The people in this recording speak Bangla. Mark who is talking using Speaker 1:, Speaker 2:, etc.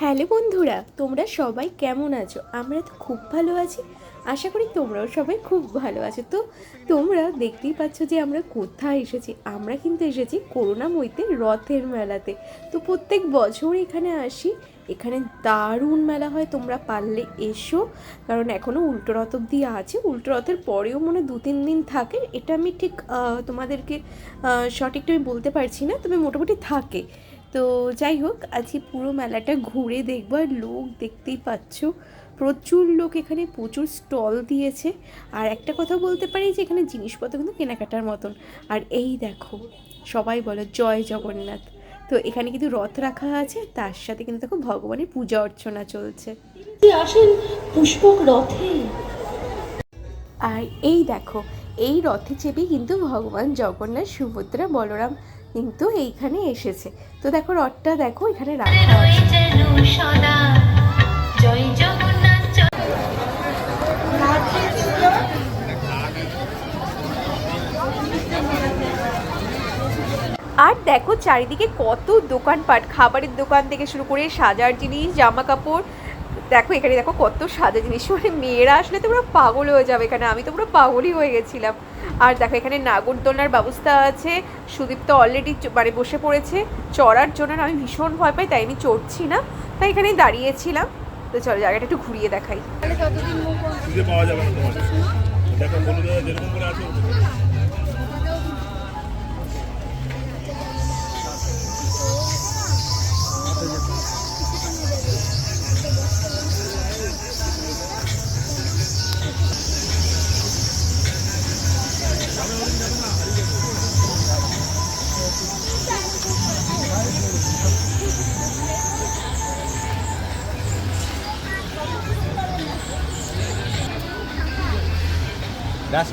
Speaker 1: হ্যালো বন্ধুরা, তোমরা সবাই কেমন আছো? আমরা তো খুব ভালো আছি। আশা করি তোমরাও সবাই খুব ভালো আছো। তো তোমরা দেখতেই পাচ্ছ যে আমরা কোথায় এসেছি। আমরা কিন্তু এসেছি করুণাময়ীতে রথের মেলাতে। তো প্রত্যেক বছর এখানে আসি। এখানে দারুণ মেলা হয়, তোমরা পারলে এসো। কারণ এখনও উল্টো রথ অব্দি আছে, উল্টো রথের পরেও মনে 2-3 দিন থাকে। এটা আমি ঠিক তোমাদেরকে সঠিকটা আমি বলতে পারছি না, তবে মোটামুটি থাকে। তো যাই হোক, আজকে পুরো মেলাটা ঘুরে দেখবো। আর লোক দেখতেই পাচ্ছ, প্রচুর লোক, এখানে প্রচুর স্টল দিয়েছে। আর একটা কথা বলতে পারি যে এখানে জিনিসপত্র কিন্তু কেনাকাটার মতন। আর এই দেখো, সবাই বলো জয় জগন্নাথ। তো এখানে কিন্তু রথ রাখা আছে, তার সাথে কিন্তু দেখো ভগবানের পূজা অর্চনা চলছে।
Speaker 2: আসেন পুষ্পক রথে।
Speaker 1: আর এই দেখো, এই রথে চেপে কিন্তু ভগবান জগন্নাথ, সুভদ্রা, বলরাম কিন্তু এইখানে এসেছে। তো দেখো রথটা দেখো এখানে রাখা আছে। আর দেখো চারিদিকে কত দোকানপাট, খাবারের দোকান থেকে শুরু করে সাজার জিনিস, জামা কাপড়। দেখো এখানে দেখো কত সাজা জিনিস, মানে মেয়েরা আসলে তোমরা পাগল হয়ে যাবে এখানে। আমি তো পুরো পাগলই হয়ে গেছিলাম। আর দেখো এখানে নাগরদোলনার ব্যবস্থা আছে। সুদীপ তো অলরেডি মানে বসে পড়েছে চড়ার জন্য। আমি ভীষণ ভয় পাই, তাই আমি চড়ছি না, তাই এখানেই দাঁড়িয়েছিলাম। তো চলো জায়গাটা একটু ঘুরিয়ে দেখাই।
Speaker 3: পাওয়া যাবে না তোমার। দেখো বন্ধুরা যেরকম করে আছে
Speaker 4: That's